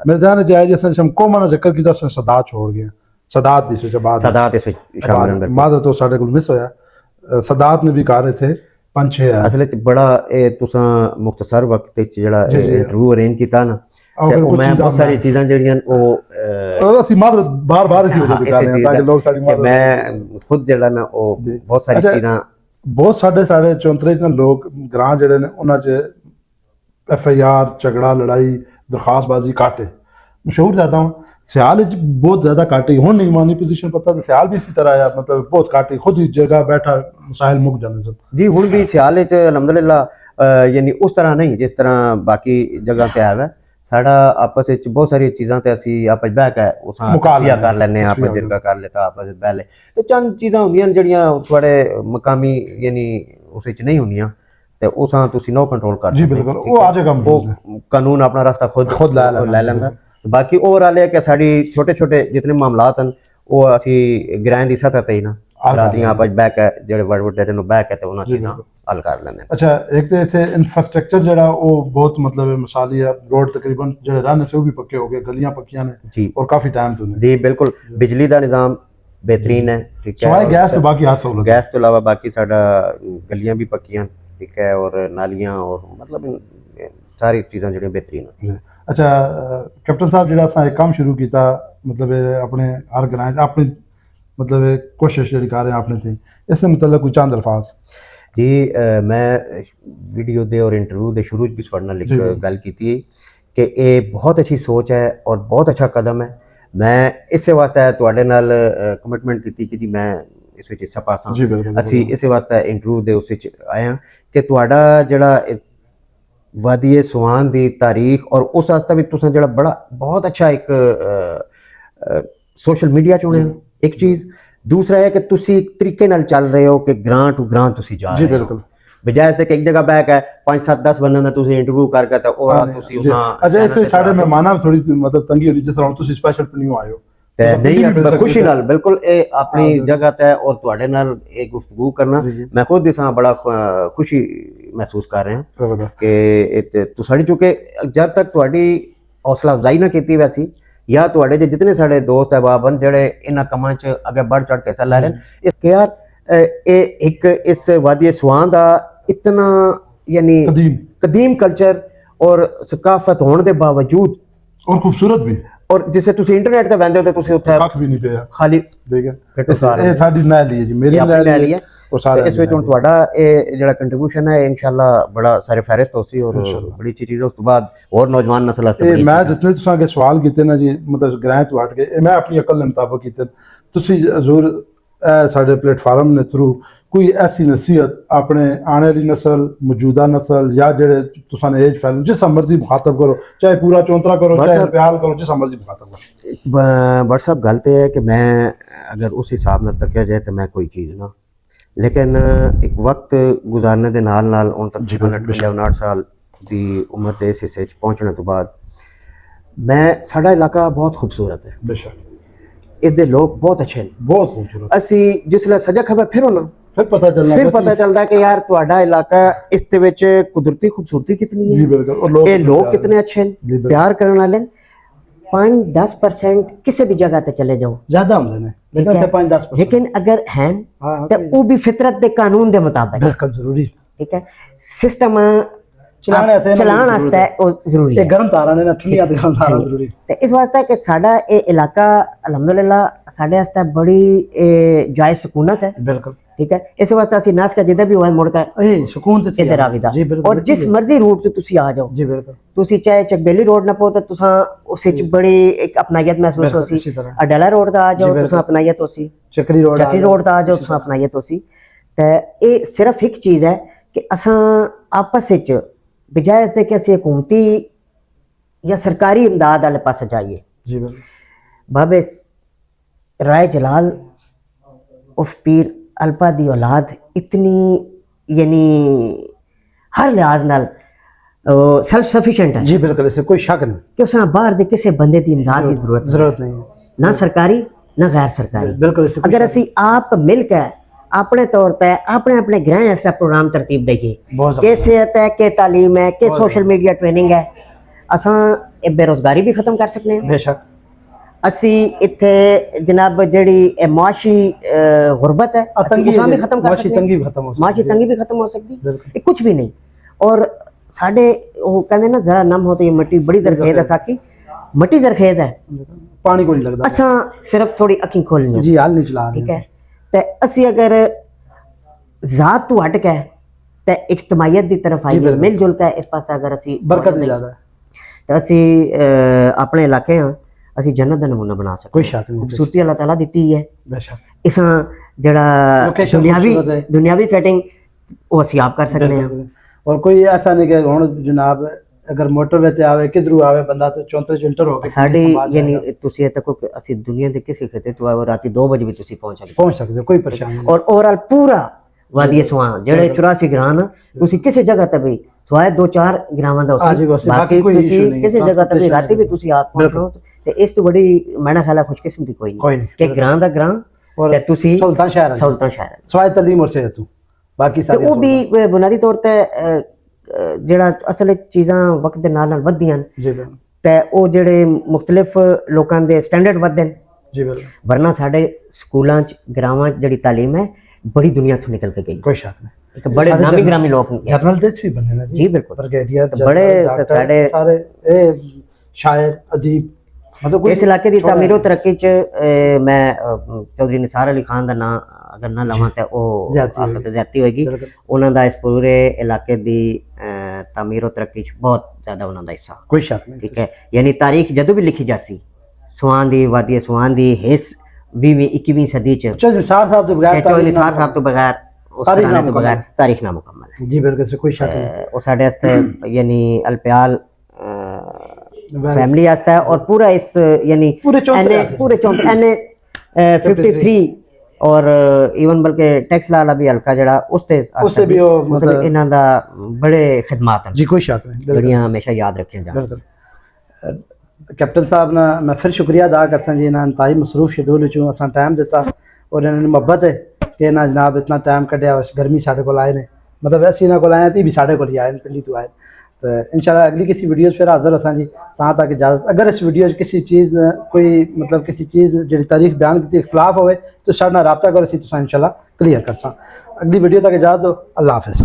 ਮੇਰੇ ਜ਼ਾਹਨ ਚ ਆਇਆ ਜਿਸ हम कोमा ना जिक्र ਕੀਤਾ ਸਦਾਤ ਛੋੜ ਗਿਆ। ਸਦਾਤ ਵੀ ਸੋਚਾ ਬਾਅਦ ਸਦਾਤ ਇਸ ਵਿੱਚ ਸ਼ਾਮਿਲ ਹੈ। ਮਾਦਰ ਤੋਂ ਸਾਡੇ ਕੋਲ ਮਿਸ ਹੋਇਆ। ਸਦਾਤ ਨੇ ਵੀ ਕਰ ਰਹੇ ਥੇ 5-6 ਅਸਲ ਵਿੱਚ ਬੜਾ ਇਹ ਤੁਸੀਂ ਮੁਖਤਸਰ ਵਕਤ ਵਿੱਚ ਜਿਹੜਾ ਇੰਟਰਵਿਊ ਅਰੇਂਜ ਕੀਤਾ ਨਾ, ਤੇ ਉਹ ਮੈਂ ਬਹੁਤ ਸਾਰੀ ਚੀਜ਼ਾਂ ਜਿਹੜੀਆਂ ਉਹ ਅਸੀਂ ਮਾਦਰ ਬਾਰ-ਬਾਰ ਅਸੀਂ ਉਹਦੇ ਕਰ ਰਹੇ ਹਾਂ ਤਾਂ ਕਿ ਲੋਕ ਸਾਡੀ ਮਾਦਰ ਮੈਂ ਖੁਦ ਜਿਹੜਾ ਨਾ ਉਹ ਬਹੁਤ ਸਾਰੀ ਚੀਜ਼ਾਂ ਬਹੁਤ ਸਾਡੇ ਚੌਂਤਰੇ ਚ ਲੋਕ ਗ੍ਰਾਂ ਜਿਹੜੇ ਨੇ ਉਹਨਾਂ ਚ FIR ਝਗੜਾ ਲੜਾਈ ਦਰਖਾਸਤਬਾਜ਼ੀ ਘੱਟ ਹੈ। ਮਸ਼ਹੂਰ ਜ਼ਿਆਦਾ ਹਾਂ ਸਿਆਲ ਚ ਬਹੁਤ ਜ਼ਿਆਦਾ ਘੱਟ ਹੀ ਹੁਣ ਨਹੀਂ ਮਾਨੀ ਪੋਜੀਸ਼ਨ ਪਤਾ ਤੇ ਸਿਆਲ ਵੀ ਇसी तरह ਆ ਮਤਲਬ ਬਹੁਤ ਘੱਟ ਹੀ ਖੁਦ ਹੀ ਜਗ੍ਹਾ ਬੈਠਾ ਮਸਾਇਲ ਮੁੱਕ ਜਾਂਦੇ ਸਨ ਜੀ। ਹੁਣ ਵੀ ਸਿਆਲ ਵਿੱਚ ਅਲਹਮਦੁਲਿਲਾ ਯਾਨੀ ਉਸ ਤਰ੍ਹਾਂ ਨਹੀਂ ਜਿਸ ਤਰ੍ਹਾਂ ਬਾਕੀ ਜਗ੍ਹਾ ਤੇ ਆਇਆ ਸਾਡਾ ਆਪਸ ਵਿੱਚ ਬਹੁਤ ਸਾਰੀਆਂ ਚੀਜ਼ਾਂ ਤੇ ਅਸੀਂ ਆਪਸ ਬਹਿ ਕੇ ਉਸਾਂ ਮੁਕਾਬਲਾ ਕਰ ਲੈਂਦੇ ਹਾਂ, ਆਪਸ ਜਿਰਗਾ ਕਰ ਲਿਆ ਆਪਸ ਵਿੱਚ ਬਹਿ ਲੈ, ਤੇ ਚੰਦ ਚੀਜ਼ਾਂ ਹੁੰਦੀਆਂ ਜਿਹੜੀਆਂ ਤੁਹਾਡੇ ਮਕਾਮੀ ਯਾਨੀ ਉਸ ਵਿੱਚ ਨਹੀਂ ਹੁੰਦੀਆਂ ਤੇ ਉਸਾਂ ਤੁਸੀਂ ਨੋ ਕੰਟਰੋਲ ਕਰ ਜੀ ਬਿਲਕੁਲ। ਉਹ ਆ ਜਾਏਗਾ ਉਹ ਕਾਨੂੰਨ ਆਪਣਾ ਰਸਤਾ ਖੁਦ ਲੈ ਲੈਂਦਾ। ਬਾਕੀ ਓਵਰਆਲ ਇਹ ਕਿ ਸਾਡੀ ਛੋਟੇ ਛੋਟੇ ਜਿਤਨੇ ਮਾਮਲਾਤ ਹਨ ਉਹ ਅਸੀਂ ਗ੍ਰਾਂ ਦੀ ਸਤਹ ਤੇ ਹੀ ਨਾ ਰਾਦੀਆਂ ਆਪਸ ਬਹਿ ਕੇ ਜਿਹੜੇ ਵੱਡੇ ਨੂੰ ਬਹਿ ਕੇ ਤੇ ਉਹਨਾਂ ਚੀਜ਼ਾਂ ਹੱਲ ਕਰ ਲੈਂਦੇ। ਅੱਛਾ ਇੱਕ ਤੇ ਇੱਥੇ ਇਨਫਰਾਸਟ੍ਰਕਚਰ ਜਿਹੜਾ ਉਹ ਬਹੁਤ ਮਤਲਬ ਮਿਸਾਲੀ ਆ, ਰੋਡ ਤਕਰੀਬਨ ਜਿਹੜੇ ਰਹਿਣੇ ਸੇ ਉਹ ਵੀ ਪੱਕੇ ਹੋ ਗਏ, ਗਲੀਆਂ ਪੱਕੀਆਂ ਨੇ ਜੀ ਔਰ ਕਾਫੀ ਟਾਈਮ ਤੋਂ ਨੇ ਜੀ ਬਿਲਕੁਲ। ਬਿਜਲੀ ਦਾ ਨਿਜ਼ਾਮ ਬਿਹਤਰੀਨ ਹੈ, ਠੀਕ ਹੈ। ਸਵਾਏ ਔਰ ਗੈਸ ਤੋਂ ਬਾਕੀ ਹਰ ਸਹੂਲਤ ਗੈਸ ਤੋਂ ਇਲਾਵਾ ਬਾਕੀ ਸਾਡਾ ਗਲੀਆਂ ਵੀ ਪੱਕੀਆਂ, ਠੀਕ ਹੈ, ਔਰ ਨਾਲੀਆਂ ਔਰ ਮਤਲਬ ਸਾਰੀ ਚੀਜ਼ਾਂ ਜਿਹੜੀਆਂ ਬਿਹਤਰੀਨ ਹਨ। ਅੱਛਾ ਕੈਪਟਨ ਸਾਹਿਬ, ਜਿਹੜਾ ਅਸਾं ਇਹ ਕੰਮ ਸ਼ੁਰੂ ਕੀਤਾ, मतलब अपने हर ग्रां अपनी मतलब कोशिश जी कर रहे हैं अपने थी, इससे मतलब कोई चंद अल्फाज जी। मैं वीडियो दे और इंटरव्यू दे शुरू भी ਤੁਹਾਡੇ ਨਾਲ ਇੱਕ ਗੱਲ ਕੀਤੀ ਕਿ ਇਹ ਬਹੁਤ ਅੱਛੀ ਸੋਚ ਹੈ ਔਰ ਬਹੁਤ ਅੱਛਾ ਕਦਮ ਹੈ। ਮੈਂ ਇਸੇ ਵਾਸਤੇ ਤੁਹਾਡੇ ਨਾਲ ਕਮਿਟਮੈਂਟ ਕੀਤੀ ਕਿ ਜੀ ਮੈਂ ਇਸ ਵਿੱਚ ਹਿੱਸਾ ਪਾ ਸਕਾਂ। ਅਸੀਂ ਇਸੇ ਵਾਸਤੇ ਇੰਟਰਵਿਊ ਦੇ ਉਸ ਵਿੱਚ ਆਏ ਹਾਂ ਕਿ ਤੁਹਾਡਾ ਜਿਹੜਾ ਵਾਦੀ ਸੁਹਾਨ ਦੀ ਤਾਰੀਖ ਔਰ ਉਸ ਵਾਸਤੇ ਵੀ ਤੁਸੀਂ ਜਿਹੜਾ ਬੜਾ ਬਹੁਤ ਅੱਛਾ ਇੱਕ सोशल मीडिया चुने एक चीज़, दूसरा है कि तुसी एक तरीके नाल चल रहे हो कि ग्रां टू ग्रां तुसी जा रहे हो। बिल्कुल बजाय ते कि एक जगह बैक है 5 7 10 बंदे दा तुसी इंटरव्यू करके ते और तुसी उसा अच्छा इसे साडे मेहमानां थोड़ी मतलब तंगी होनी जिस तरह तुसी स्पेशल न्यू आए हो ते नहीं खुशी नाल बिल्कुल ए अपनी जगह ते और तुहाडे नाल एक गुफ्तगू करना मैं खुद दिसां बड़ा खुशी महसूस कर रहा हां कि तुसाडी चुके जब तक तुहाडी हौसला अफजाई ना कीती वैसी या ਤੁਹਾਡੇ ਜੇ ਜਿतने ਸਾਡੇ ਦੋਸਤ ਅਹਿਬਾਬ ਹਨ ਜਿਹੜੇ ਇਹਨਾਂ ਕੰਮਾਂ 'ਚ ਅੱਗੇ बढ़ चढ़ के हिस्सा ले रहे हैं कि यार ਇਹ ਇੱਕ ਇਸ ਵਾਦੀ ਸੁਹਾਨ ਦਾ इतना यानी कदीम कल्चर और सकाफत होने के बावजूद और खूबसूरत भी और जिसे तुसी इंटरनेट ते वंदे हो ते तुसी उत्थे कख भी नहीं पिया खाली ठीक है ये साडी ना ली जी मेरी ना ली है और सारे इस ਵਿੱਚ ਹੁਣ ਤੁਹਾਡਾ ਇਹ ਜਿਹੜਾ ਕੰਟਰੀਬਿਊਸ਼ਨ ਹੈ ਇਨਸ਼ਾਅੱਲਾ ਬੜਾ ਸਾਰੇ ਫਹਿਰਿਸਤ ਹੋਸੀ ਔਰ ਬੜੀ ਅੱਛੀ ਚੀਜ਼ ਹੈ। ਉਸ ਤੋਂ ਬਾਅਦ ਹੋਰ ਨੌਜਵਾਨ ਨਸਲ ਵਾਸਤੇ ਮੈਂ ਜਿਤਨੇ ਤੁਸੀਂ ਅੱਗੇ ਸਵਾਲ ਕੀਤੇ ਨਾ ਜੀ ਮਤਲਬ ਗ੍ਰਾਂ ਤੋਂ ਹਟ ਕੇ ਮੈਂ ਆਪਣੀ ਅਕਲ ਦੇ ਮੁਤਾਬਕ ਕੀਤੇ। ਤੁਸੀਂ ਜ਼ਰੂਰ ਸਾਡੇ ਪਲੇਟਫਾਰਮ ਦੇ ਥਰੂ ਕੋਈ ਐਸੀ ਨਸੀਹਤ ਆਪਣੇ ਆने वाली नस्ल मौजूदा नस्ल या जेड़े तुसां ने एज फैल जिस मर्जी मुखातब करो, चाहे पूरा चौंतरा करो चाहे प्याल करो, जिस मर्जी मुखातब करो। बट साहब गलत है कि मैं अगर उस हिसाब नाल तकिया जाए तो मैं कोई चीज़ ना, लेकिन एक वक्त गुजारने के नाल उन तक 59 साल की उम्र के इस हिस्से पहुँचने तो बाद मैं साडा इलाका बहुत खूबसूरत है, बेशक इहदे लोग बहुत अच्छे हैं, बहुत खूबसूरत। असी जिसले सजा खबर फिर होना फिर पता चलता कि यार तुहाडा इलाका इस दे विच कुदरती खूबसूरती कितनी है, जी बिल्कुल, और ये लोग कितने अच्छे हैं, प्यार करने वाले 5-10% किसी भी जगह ते चले जाओ ज्यादा होंदे ने लेकिन 5-10%, लेकिन अगर हैं तो वो भी फितरत के कानून के मुताबिक बिल्कुल जरूरी, ठीक है। सिस्टम चलाने वास्ते जरूरी है, गर्म तारा ने ठंडियां ते गर्म तारा जरूरी। ते इस वास्ते कि साडा ये इलाका अल्हम्दुलिल्लाह साडे वास्ते बड़ी जायज सुकूनत है, बिल्कुल ठीक है। इस वास्ते असि नास का जिधर भी होए मुड़ के सुकून ते इधर आविदा और जिस मर्जी रूट से तुसी आ जाओ, जी बिल्कुल, तुसी चाहे चकबेली रोड ना पो तो तुसा उस विच बड़ी एक अपनायत महसूस होसी, अडाला रोड दा आ जाओ तुसा अपनायत होसी, चक्री रोड दा आ जाओ तुसा अपनायत होसी। ते ये सिर्फ एक चीज़ है कि असां आपस विच बजाय इसके कि असीं हुकूमती या सरकारी इमदाद वाले पास जाइए, जी बिल्कुल। बाबे राय जलाल उफ पीर अल्पा दी औलाद इतनी यानी हर लिहाज नाल सेल्फ सफिशिएंट है, जी बिल्कुल, इससे कोई शक नहीं कि उस बाहर दे किसी बंदे की इमदाद की जरूरत नहीं है, ना सरकारी ना गैर सरकारी, बिल्कुल। अगर असी आप मिल के अपने तौर पर अपने अपने गृह ऐसा प्रोग्राम तरतीब देगी कि सेहत है कि तालीम है कि सोशल मीडिया ट्रेनिंग है, असां बेरोजगारी भी खत्म कर सकते हैं, बेशक। असी इत्थे जनाब जड़ी मुआशी गुरबत है उसा भी खत्म कर सकते हैं, मुआशी तंगी भी खत्म हो सकती, कुछ भी नहीं। और साढ़े वो कहते ना जरा नम हो तो ये मिट्टी बड़ी जरखेज है, साकी मिट्टी जरखेज है, पानी को नहीं लगता, असां सिर्फ थोड़ी अखीं खोलनी जी हाल नहीं चला, ठीक है। तो असी अगर जात तो हट के तो इज्तमाइयत की तरफ आइए, मिलजुल के इस पास अगर असी बरकत ज़्यादा है तो असी अपने इलाके हाँ असी जन्नत का नमूना बना सकते, कोई शक नहीं, खूबसूरती अल्लाह ताला दी है, बेशक। इस जड़ा दुनियावी सेटिंग वो असी आप कर सकते हैं। और कोई ऐसा नहीं कि हुण जनाब अगर मोटरवे ते आवे किधरू आवे बंदा तो चौंतरे चिंटर हो के साडी यानी तुसी तक असी दुनिया के किसी खिते तो आवे रात 2 बजे भी तुसी पहुंच सकते हो, कोई परेशानी नहीं। और ओवरऑल पूरा वादी सुहान जेड़े 84 ग्रां ना तुसी किसी जगह ते भी सवाए 2-4 ग्रावां दा बाकी तुसी किसी जगह ते भी राती भी तुसी आप पहुंचो ते इस तो बड़ी मैंने ख्याल खुशकिस्मती कोई नहीं कि ग्रां दा ग्रां और तुसी सुल्तान शहर सवाए तालीम और सेहत तो बाकी सारी वो भी बुनियादी तौर ते जेड़ा असल चीज़ां वक्त दे नाल वधदियां ते ओ जेड़े मुख्तलिफ लोकां दे स्टैंडर्ड वधदे ਜੀ ਬਿਲਕੁਲ ਵਰਨਾ ਸਾਡੇ ਸਕੂਲਾਂ 'ਚ ਗ੍ਰਾਮਾਂ 'ਚ ਜਿਹੜੀ ਤਾਲੀਮ ਹੈ ਬੜੀ ਦੁਨੀਆ ਤੋਂ ਨਿਕਲ ਕੇ ਗਈ, ਕੋਈ ਸ਼ੱਕ ਨਹੀਂ। ਇੱਕ ਬੜੇ ਨਾਮੀ ਗ੍ਰਾਮੀ ਲੋਕ ਜਰਨਲ ਦੇ ਵੀ ਬਣੇ ਨੇ ਜੀ ਬਿਲਕੁਲ, ਬ੍ਰਿਗੇਡੀਅਰ ਬੜੇ ਸਾਡੇ ਸਾਰੇ ਇਹ ਸ਼ਾਇਰ ਅਦੀਬ मतलब ਇਸ ਇਲਾਕੇ ਦੀ ਤਾਮੀਰੋ ਤਰੱਕੀ 'ਚ ਮੈਂ ਚੌਧਰੀ ਨਿਸਾਰ ਅਲੀ ਖਾਨ ਦਾ ਨਾਂ ਅਗਰ ਨਾ ਲਵਾਂ ਤਾਂ ਉਹ ਜ਼ਿਆਦਤੀ ਹੋਏਗੀ। ਉਹਨਾਂ ਦਾ ਇਸ ਪੂਰੇ ਇਲਾਕੇ ਦੀ ਤਾਮੀਰੋ ਤਰੱਕੀ 'ਚ ਬਹੁਤ ਜ਼ਿਆਦਾ ਉਹਨਾਂ ਦਾ ਹਿੱਸਾ, ਕੋਈ ਸ਼ੱਕ ਨਹੀਂ। ਠੀਕ ਹੈ, ਯਾਨੀ ਤਾਰੀਖ ਜਦੋਂ ਵੀ ਲਿਖੀ ਜਾਸੀ ਸਵਾਨ ਦੀ ਵਾਦੀ ਸਵਾਨ ਦੀ ਹਿੱਸ 20ਵੀਂ 21ਵੀਂ ਸਦੀ 'ਚ ਚੌਧਰੀ ਨਿਸਾਰ ਸਾਹਿਬ ਤੋਂ ਬਗੈਰ ਚੌਧਰੀ ਨਿਸਾਰ ਸਾਹਿਬ ਤੋਂ ਬਗੈਰ ਉਸ ਘਰਾਣੇ ਤੋਂ ਬਗੈਰ ਤਾਰੀਖ ਨਾ ਮੁਕੰਮਲ ਹੈ ਜੀ ਬਿਲਕੁਲ ਕੋਈ ਸ਼ੱਕ ਨਹੀਂ। ਉਹ ਸਾਡੇ ਵਾਸਤੇ ਯਾਨੀ ਅਲਪਿਆਲ फैमिली आता है और पूरा इस यानी पूरे चौंतरे एने 53 और इवन बल्कि टैक्स लाला भी हल्का जड़ा उससे भी मतलब इन्हां दा बड़े खिदमात हैं जी, कोई शक नहीं, जड़ियां हमेशा याद रखियां जान। बिल्कुल कैप्टन साहब ना मैं फिर शुक्रिया अदा करता जी, इन्होंने इंतहाई मसरूफ शेड्यूल चो असा टाइम दिता और इन्होंने मुहब्बत है कि ना जनाब इतना टाइम कढ़िया, गर्मी साढ़े को आए ने, मतलब वैसे इन्होंने को आए थे भी साढ़े को आए पिंडी तो आए। तो इंशाल्लाह अगली किसी वीडियो फिर हाजिर असा जी, तहाँ तक इजाज़त। अगर इस वीडियो किसी चीज़ कोई मतलब किसी चीज़ जी तारीख बयान की इख्तलाफ हो तो साढ़े नाल रब्ता करो, असीं तुसां इंशाल्लाह क्लियर कर सा। अगली वीडियो तक इजाज़त दो, अल्लाह हाफिज़।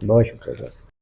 बहुत शुक्रिया।